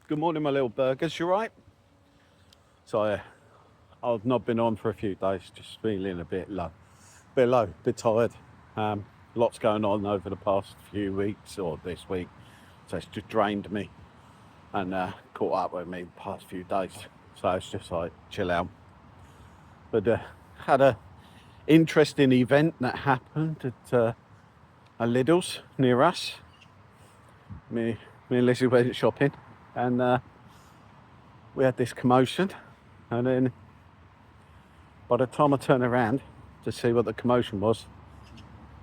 Good morning, my little burgers. You right? So I've not been on for a few days, just feeling a bit low, bit tired. Lots going on over the past few weeks or this week, so it's just drained me and caught up with me the past few days. So it's just like chill out. But had a interesting event that happened at a Lidl's near us. Me and Lizzie went shopping, and we had this commotion, and then by the time I turned around to see what the commotion was,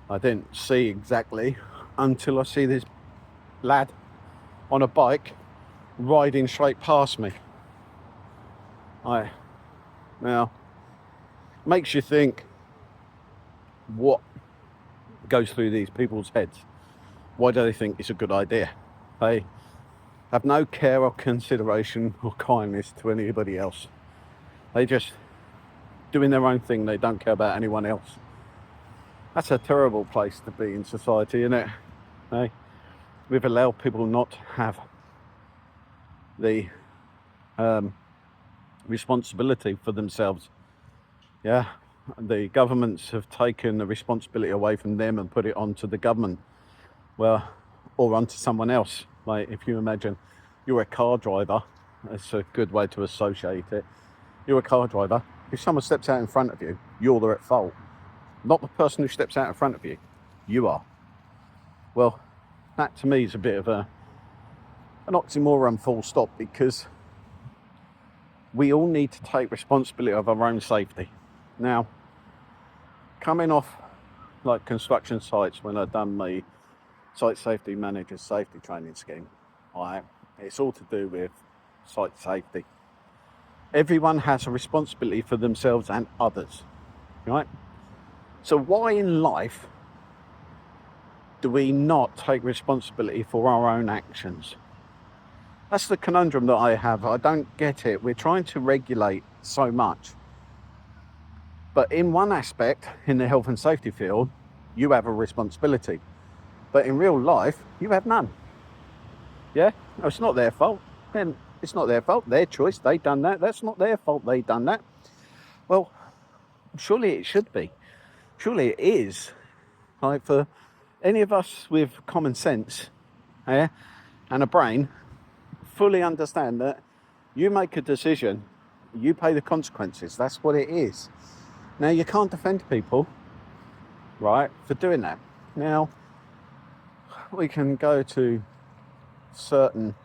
I didn't see exactly until I see this lad on a bike riding straight past me. Now, makes you think what goes through these people's heads. Why do they think it's a good idea? They have no care or consideration or kindness to anybody else. They just doing their own thing. They don't care about anyone else. That's a terrible place to be in society, isn't it? Hey, we've allowed people not to have the responsibility for themselves. Yeah, the governments have taken the responsibility away from them and put it onto the government, well, or onto someone else. Like if you imagine you're a car driver, that's a good way to associate it. You're a car driver. If someone steps out in front of you, you're at fault. Not the person who steps out in front of you. You are. Well, that to me is a bit of an oxymoron, full stop, because we all need to take responsibility of our own safety. Now, coming off like construction sites, when I've done my site safety manager's safety training scheme, it's all to do with site safety. Everyone has a responsibility for themselves and others, right? So why in life do we not take responsibility for our own actions? That's the conundrum that I have. I don't get it. We're trying to regulate so much. But in one aspect, in the health and safety field, you have a responsibility. But in real life, you have none. Yeah? No, it's not their fault. Then it's not their fault. Their choice. They done that. That's not their fault. They done that. Well, surely it should be. Surely it is. Like for any of us with common sense, yeah, and a brain, fully understand that you make a decision, you pay the consequences. That's what it is. Now, you can't defend people, right, for doing that. Now, we can go to certain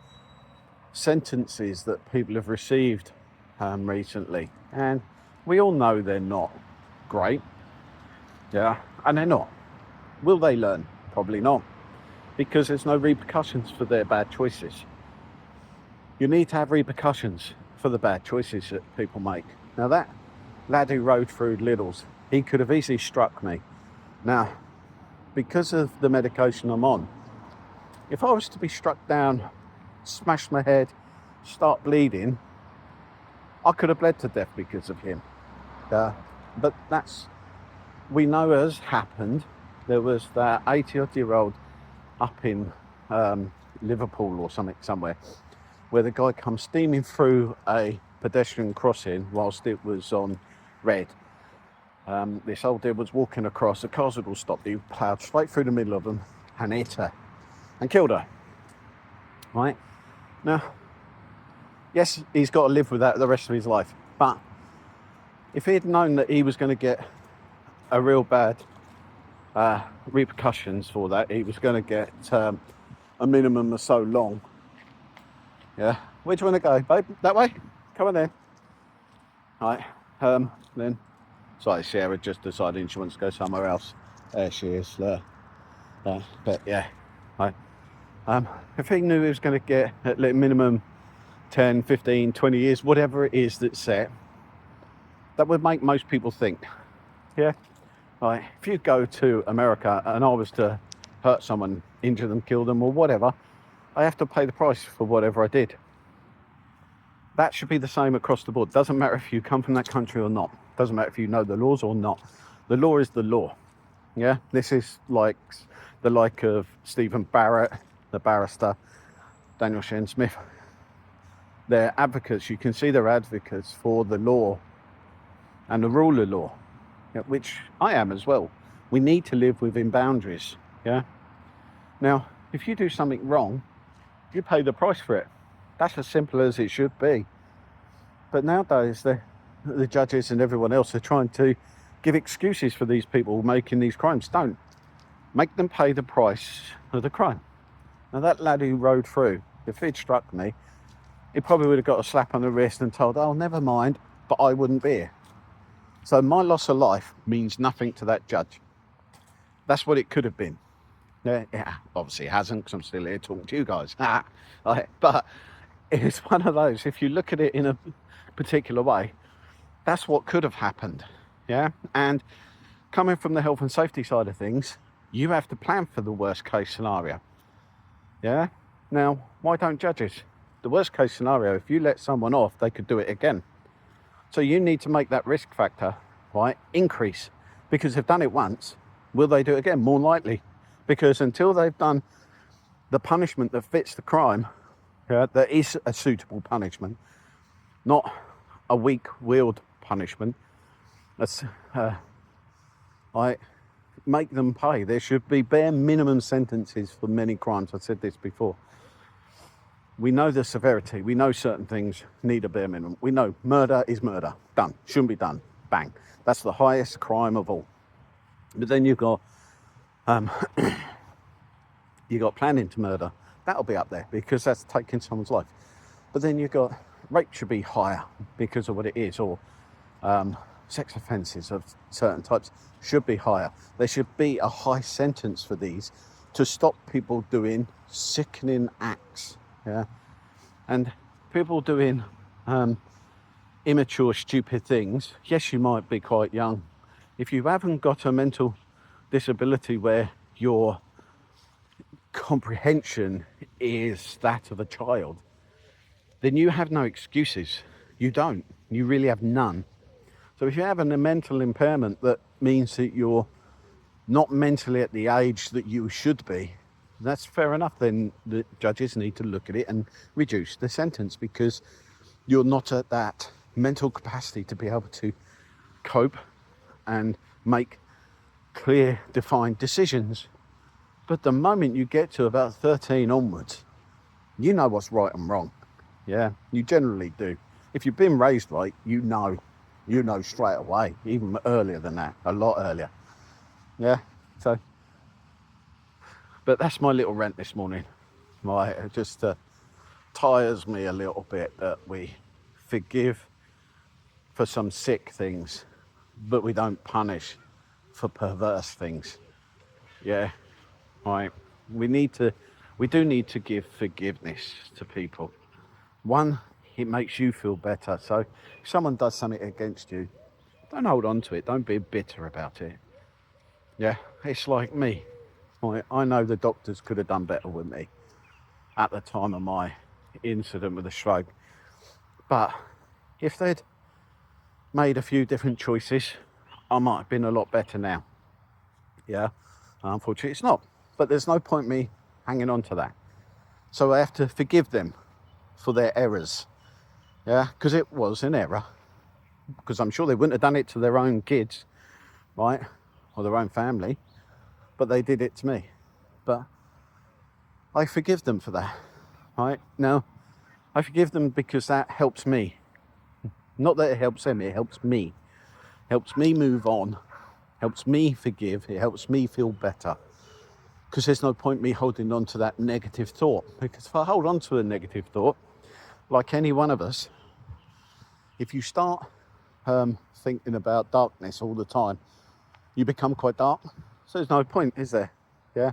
sentences that people have received recently, and we all know they're not great. Yeah, and they're not. Will they learn? Probably not, because there's no repercussions for their bad choices. You need to have repercussions for the bad choices that people make. Now, that lad who rode through Lidl's, he could have easily struck me. Now, because of the medication I'm on, if I was to be struck down, smash my head, start bleeding, I could have bled to death because of him. But we know has happened. There was that 80-odd-year-old up in Liverpool or somewhere, where the guy comes steaming through a pedestrian crossing whilst it was on red. This old dude was walking across, the cars had all stopped, he ploughed straight through the middle of them and hit her and killed her. Right? Now, yes, he's got to live with that the rest of his life, but if he had known that he was going to get a real bad repercussions for that, he was going to get a minimum of so long. Yeah, where do you want to go, babe? That way? Come on then. Right, then. Sorry, Sarah just decided she wants to go somewhere else. There she is. But yeah, right. If he knew he was going to get at minimum 10, 15, 20 years, whatever it is that's set, that would make most people think. Yeah, right. If you go to America and I was to hurt someone, injure them, kill them, or whatever, I have to pay the price for whatever I did. That should be the same across the board. Doesn't matter if you come from that country or not. Doesn't matter if you know the laws or not. The law is the law. Yeah, this is like the like of Stephen Barrett, the barrister, Daniel Shen Smith. they're advocates. You can see they're advocates for the law and the rule of law, which I am as well. We need to live within boundaries. Yeah. Now, if you do something wrong, you pay the price for it. That's as simple as it should be. But nowadays, the judges and everyone else are trying to give excuses for these people making these crimes. Don't. Make them pay the price of the crime. Now, that lad who rode through, if he'd struck me, he probably would have got a slap on the wrist and told, oh, never mind, but I wouldn't be here. So my loss of life means nothing to that judge. That's what it could have been. Yeah, obviously it hasn't, because I'm still here talking to you guys. But it's one of those, if you look at it in a particular way, that's what could have happened. Yeah. And coming from the health and safety side of things, you have to plan for the worst case scenario. Yeah. Now, why don't judges? The worst case scenario, if you let someone off, they could do it again. So you need to make that risk factor, right, increase. Because they've done it once, will they do it again? More likely. Because until they've done the punishment that fits the crime, that is a suitable punishment, not a weak-willed punishment, I make them pay. There should be bare minimum sentences for many crimes. I've said this before. We know the severity. We know certain things need a bare minimum. We know murder is murder. Done. Shouldn't be done. Bang. That's the highest crime of all. But then you've got planning to murder. That'll be up there because that's taking someone's life. But then you've got rape should be higher because of what it is, or sex offences of certain types should be higher. There should be a high sentence for these to stop people doing sickening acts. Yeah, and people doing immature, stupid things. Yes, you might be quite young. If you haven't got a mental disability where your comprehension is that of a child, then you have no excuses. You don't. You really have none. So if you have a mental impairment that means that you're not mentally at the age that you should be, that's fair enough. Then the judges need to look at it and reduce the sentence because you're not at that mental capacity to be able to cope and make clear, defined decisions. But the moment you get to about 13 onwards, you know what's right and wrong. Yeah, you generally do. If you've been raised right, you know straight away, even earlier than that, a lot earlier. Yeah, so, but that's my little rant this morning. It just tires me a little bit that we forgive for some sick things, but we don't punish for perverse things. Yeah, right. We do need to give forgiveness to people. One, it makes you feel better. So if someone does something against you, don't hold on to it. Don't be bitter about it. Yeah, it's like me. I know the doctors could have done better with me at the time of my incident with the stroke. But if they'd made a few different choices, I might have been a lot better now. Yeah, unfortunately it's not. But there's no point me hanging on to that. So I have to forgive them for their errors. Yeah, because it was an error. Because I'm sure they wouldn't have done it to their own kids, right? Or their own family. But they did it to me. But I forgive them for that, right? Now, I forgive them because that helps me. Not that it helps them, it helps me. Helps me move on. Helps me forgive. It helps me feel better. Because there's no point me holding on to that negative thought. Because if I hold on to a negative thought, like any one of us, if you start thinking about darkness all the time, you become quite dark. So there's no point, is there? Yeah.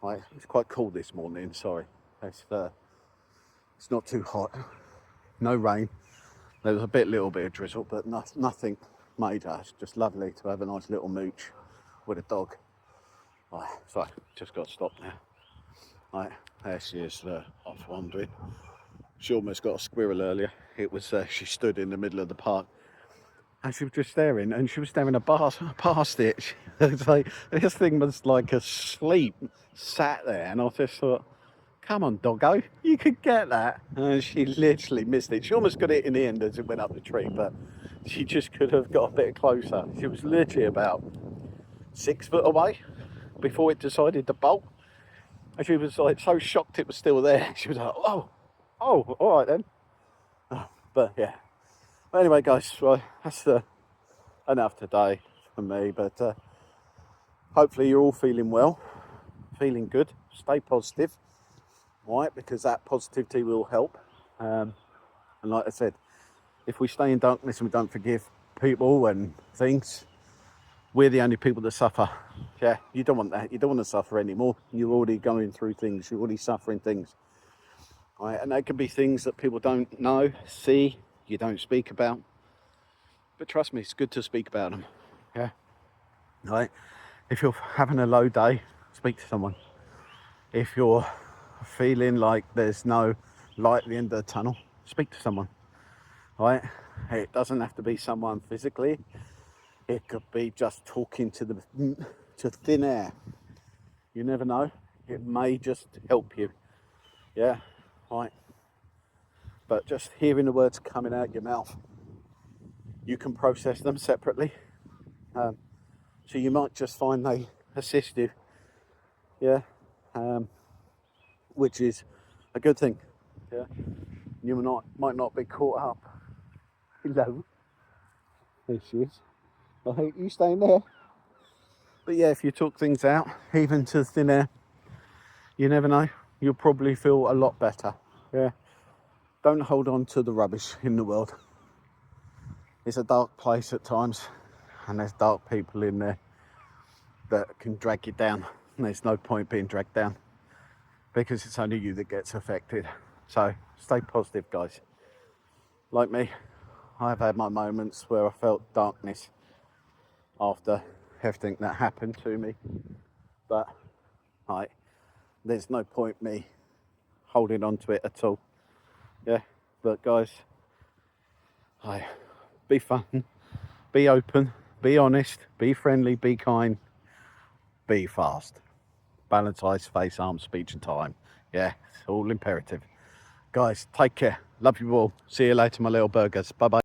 Right. It's quite cold this morning. Sorry. It's not too hot. No rain. There was a little bit of drizzle, but nothing major. It's just lovely to have a nice little mooch with a dog. Right. Sorry. Just got stopped now. Right. There she is. Off wandering. She almost got a squirrel earlier. It was she stood in the middle of the park. And she was just staring, and she was staring past it. It's like, this thing was like asleep, sat there, and I just thought, come on, doggo, you could get that. And she literally missed it. She almost got it in the end as it went up the tree, but she just could have got a bit closer. She was literally about 6 foot away before it decided to bolt. And she was like so shocked it was still there. She was like, oh, all right then. But yeah. But anyway, guys, well, that's enough today for me. But hopefully you're all feeling well, feeling good. Stay positive, right? Because that positivity will help. And like I said, if we stay in darkness and we don't forgive people and things, we're the only people that suffer. Yeah, you don't want that. You don't want to suffer anymore. You're already going through things. You're already suffering things. Right? And they can be things that people don't know, see, you don't speak about. But trust me, it's good to speak about them. Yeah. Right? If you're having a low day, speak to someone. If you're feeling like there's no light at the end of the tunnel, speak to someone. Right? It doesn't have to be someone physically. It could be just talking to thin air. You never know. It may just help you. Yeah, right. But just hearing the words coming out your mouth, you can process them separately. So you might just find they assist you. Yeah, which is a good thing. Yeah, you might not be caught up. Hello. There she is. I hate you staying there. But yeah, if you talk things out, even to thin air, you never know. You'll probably feel a lot better. Yeah. Don't hold on to the rubbish in the world. It's a dark place at times, and there's dark people in there that can drag you down. And there's no point being dragged down because it's only you that gets affected. So stay positive, guys. Like me, I've had my moments where I felt darkness after everything that happened to me, but there's no point me holding on to it at all. Yeah, but guys, be fun, be open, be honest, be friendly, be kind, be fast. Balance, eyes, face, arms, speech and time. Yeah, it's all imperative. Guys, take care. Love you all. See you later, my little burgers. Bye bye.